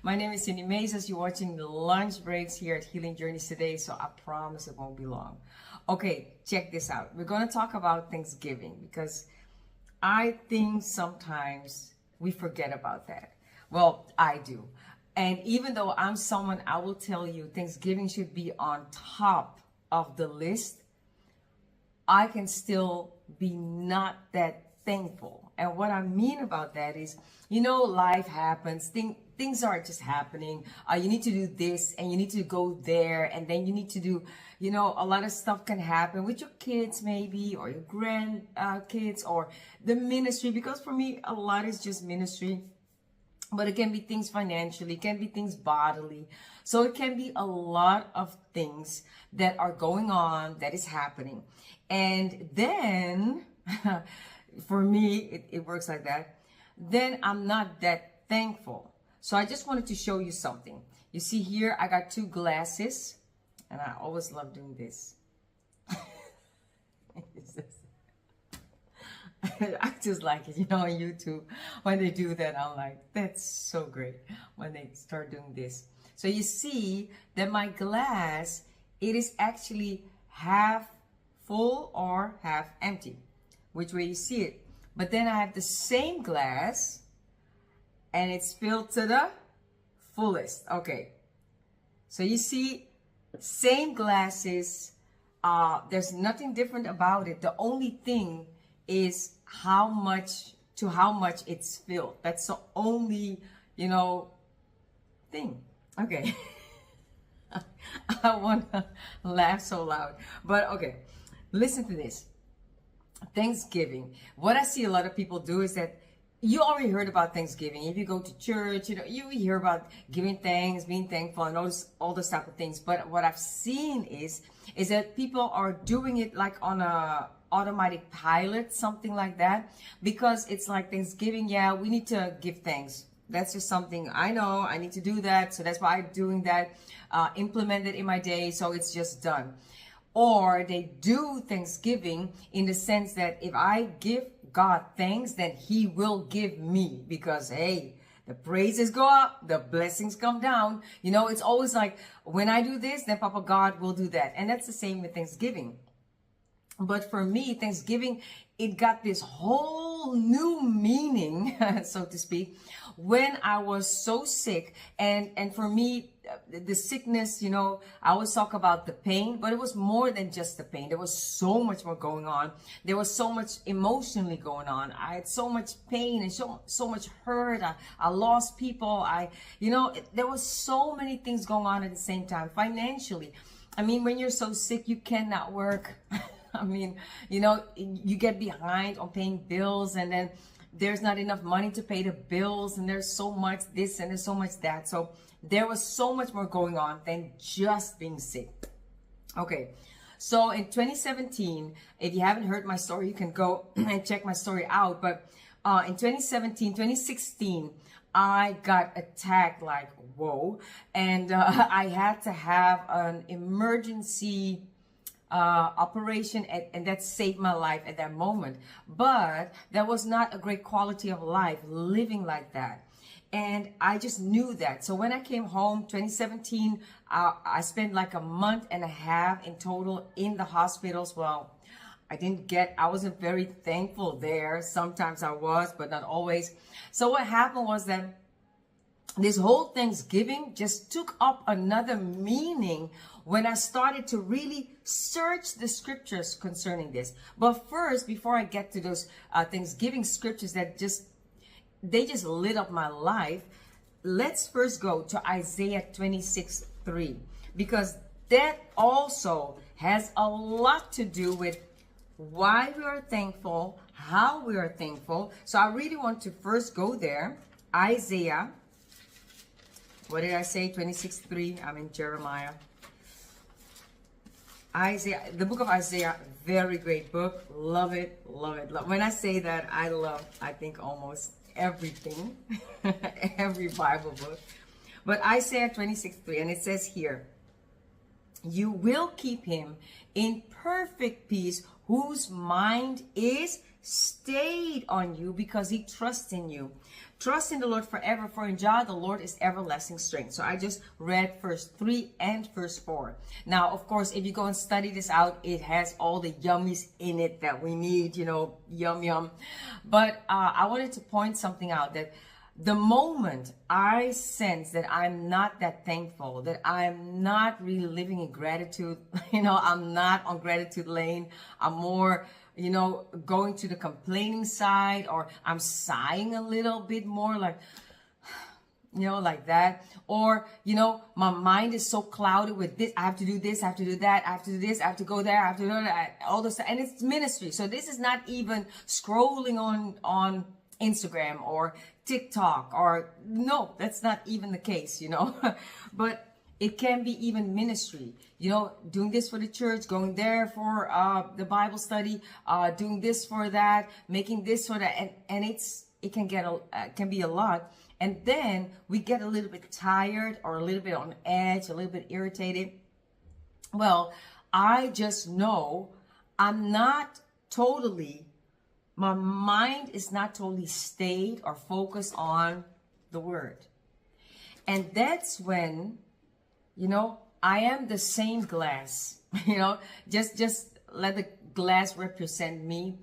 My name is Cindy Mezas. You're watching the lunch breaks here at Healing Journeys today, so I promise it won't be long. Okay, check this out. We're going to talk about Thanksgiving because I think sometimes we forget about that. Well, I do. And even though I'm someone, I will tell you Thanksgiving should be on top of the list, I can still be not that thankful. And what I mean about that is, you know, life happens. Things aren't just happening. You need to do this and you need to go there. And then you need to do, you know, a lot of stuff can happen with your kids maybe, or your grandkids, or the ministry. Because for me, a lot is just ministry. But it can be things financially, it can be things bodily. So it can be a lot of things that are going on, that is happening. And then, for me, it works like that. Then I'm not that thankful. So I just wanted to show you something. You see here, I got two glasses. And I always love doing this. I just like it, you know, on YouTube. When they do that, I'm like, that's so great when they start doing this. So you see that my glass, it is actually half full or half empty, which way you see it. But then I have the same glass and it's filled to the fullest. Okay. So you see, same glasses. There's nothing different about it. The only thing is how much it's filled. That's the only, you know, thing. Okay. I want to laugh so loud, but okay, listen to this. Thanksgiving. What I see a lot of people do is that you already heard about Thanksgiving. If you go to church, you know, you hear about giving thanks, being thankful, and all those type of things. But what I've seen is that people are doing it like on a automatic pilot, something like that, because it's like Thanksgiving. Yeah, we need to give thanks. That's just something I know I need to do that. So that's why I'm doing that, implement it in my day. So it's just done. Or they do Thanksgiving in the sense that if I give God thanks, then he will give me, because hey, the praises go up, the blessings come down. You know, it's always like when I do this, then Papa God will do that. And that's the same with Thanksgiving. But for me, Thanksgiving, it got this whole new meaning, so to speak, when I was so sick. And for me, the sickness, you know, I always talk about the pain, but it was more than just the pain. There was so much more going on. There was so much emotionally going on. I had so much pain and so much hurt. I lost people. You know, there was so many things going on at the same time. Financially, I mean, when you're so sick, you cannot work. I mean, you know, you get behind on paying bills, and then there's not enough money to pay the bills, and there's so much this and there's so much that. So there was so much more going on than just being sick. Okay, so in 2017, if you haven't heard my story, you can go and check my story out. But in 2016, I got attacked like, whoa. And I had to have an emergency operation, and that saved my life at that moment. But that was not a great quality of life living like that, and I just knew that. So when I came home 2017, I spent like a month and a half in total in the hospitals. Well, I wasn't very thankful there. Sometimes I was, but not always. So what happened was that this whole Thanksgiving just took up another meaning when I started to really search the scriptures concerning this. But first, before I get to those Thanksgiving scriptures that they just lit up my life, let's first go to Isaiah 26:3, because that also has a lot to do with why we are thankful, how we are thankful. So I really want to first go there. Isaiah, what did I say? 26:3. I'm in Jeremiah. Isaiah, the book of Isaiah, very great book. Love it, love it. Love. When I say that, I think almost everything, every Bible book. But Isaiah 26:3, and it says here, you will keep him in perfect peace, whose mind is stayed on you because he trusts in you. Trust in the Lord forever, for in Jah the Lord is everlasting strength. So I just read verse 3 and verse 4. Now, of course, if you go and study this out, it has all the yummies in it that we need, you know, yum, yum. But I wanted to point something out, that the moment I sense that I'm not that thankful, that I'm not really living in gratitude, you know, I'm not on gratitude lane, I'm more, you know, going to the complaining side, or I'm sighing a little bit more, like, you know, like that. Or, you know, my mind is so clouded with this, I have to do this, I have to do that, I have to do this, I have to go there, I have to do that, all this, and it's ministry. So this is not even scrolling on Instagram or TikTok, or no, that's not even the case, you know. But it can be even ministry, you know, doing this for the church, going there for the Bible study, doing this for that, making this for that, and it can be a lot. And then we get a little bit tired, or a little bit on edge, a little bit irritated. Well, I just know I'm not totally, my mind is not totally stayed or focused on the word. And that's when, you know, I am the same glass, you know, just let the glass represent me,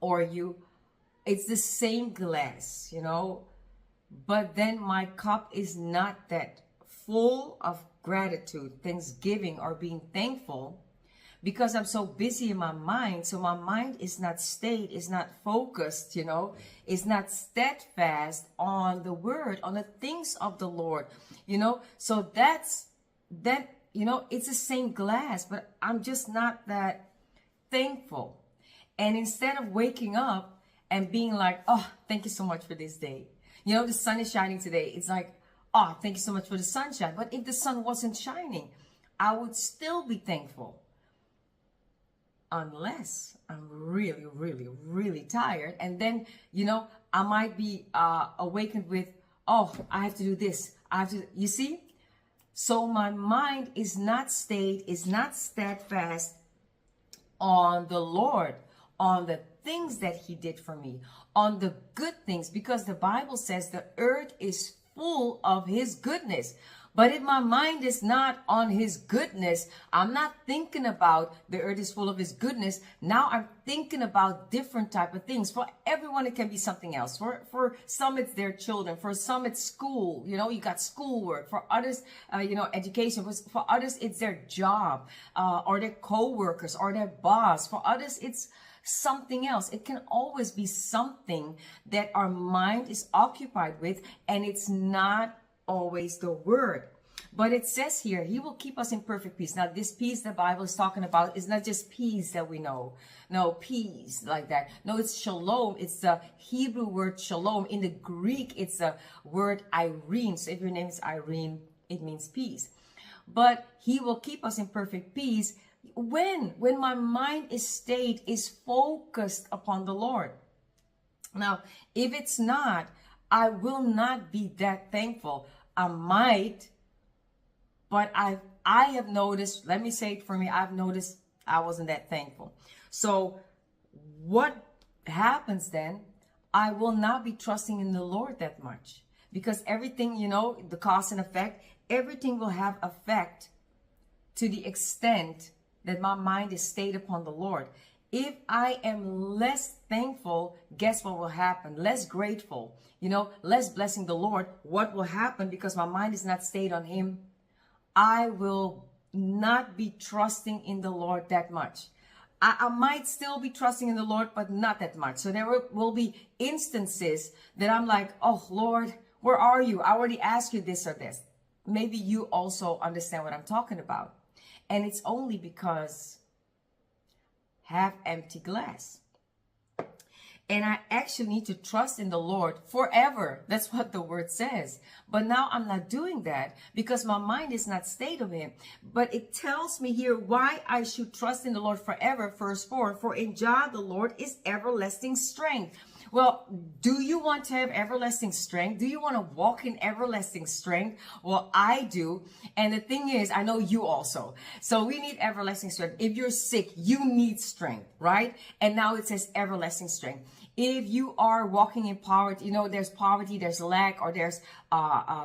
or you. It's the same glass, you know, but then my cup is not that full of gratitude, thanksgiving, or being thankful, because I'm so busy in my mind. So my mind is not stayed, is not focused, you know, is not steadfast on the word, on the things of the Lord, you know. So that, you know, it's the same glass, but I'm just not that thankful. And instead of waking up and being like, oh, thank you so much for this day. You know, the sun is shining today. It's like, oh, thank you so much for the sunshine. But if the sun wasn't shining, I would still be thankful. Unless I'm really, really, really tired. And then, you know, I might be awakened with, oh, I have to do this. I have to, you see? So my mind is not stayed, is not steadfast on the Lord, on the things that he did for me, on the good things, because the Bible says the earth is full of his goodness. But if my mind is not on his goodness, I'm not thinking about the earth is full of his goodness. Now I'm thinking about different type of things. For everyone, it can be something else. For some, it's their children. For some, it's school. You know, you got schoolwork. For others, you know, education. For others, it's their job, or their co-workers, or their boss. For others, it's something else. It can always be something that our mind is occupied with, and it's not always the word. But it says here, he will keep us in perfect peace. Now, this peace the Bible is talking about is not just peace that we know. No, peace like that. No, it's shalom. It's the Hebrew word shalom. In the Greek, it's the word Irene. So if your name is Irene, it means peace. But he will keep us in perfect peace when my mind is stayed, is focused upon the Lord. Now, if it's not, I will not be that thankful. I might, but I have noticed, let me say it for me, I've noticed I wasn't that thankful. So what happens then? I will not be trusting in the Lord that much, because everything, you know, the cause and effect, everything will have effect to the extent that my mind is stayed upon the Lord. If I am less thankful, guess what will happen? Less grateful, you know, less blessing the Lord. What will happen? Because my mind is not stayed on him, I will not be trusting in the Lord that much. I might still be trusting in the Lord, but not that much. So there will be instances that I'm like, oh, Lord, where are you? I already asked you this or this. Maybe you also understand what I'm talking about. And it's only because half empty glass. And I actually need to trust in the Lord forever. That's what the word says. But now I'm not doing that because my mind is not stayed on him. But it tells me here why I should trust in the Lord forever. Verse 4, for in Jah the Lord is everlasting strength. Well, do you want to have everlasting strength? Do you want to walk in everlasting strength? Well, I do. And the thing is, I know you also. So we need everlasting strength. If you're sick, you need strength, right? And now it says everlasting strength. If you are walking in poverty, you know, there's poverty, there's lack, or there's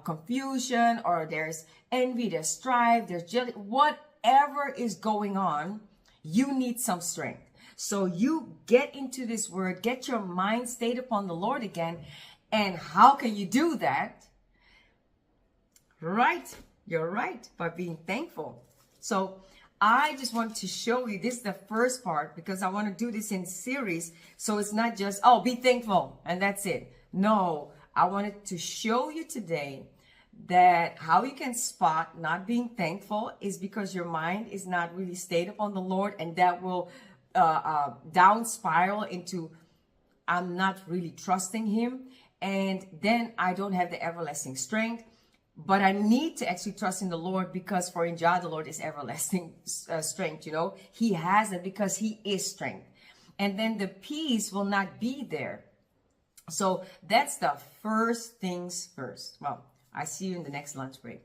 confusion, or there's envy, there's strife, there's jealousy, whatever is going on, you need some strength. So you get into this word, get your mind stayed upon the Lord again. And how can you do that? Right, you're right, by being thankful. So I just want to show you, this is the first part, because I want to do this in series. So it's not just, oh, be thankful and that's it. No, I wanted to show you today that how you can spot not being thankful is because your mind is not really stayed upon the Lord, and that will down spiral into, I'm not really trusting him, and then I don't have the everlasting strength. But I need to actually trust in the Lord, because for in Jah the Lord is everlasting strength, you know. He has it because he is strength. And then the peace will not be there. So that's the first things first. Well, I see you in the next lunch break.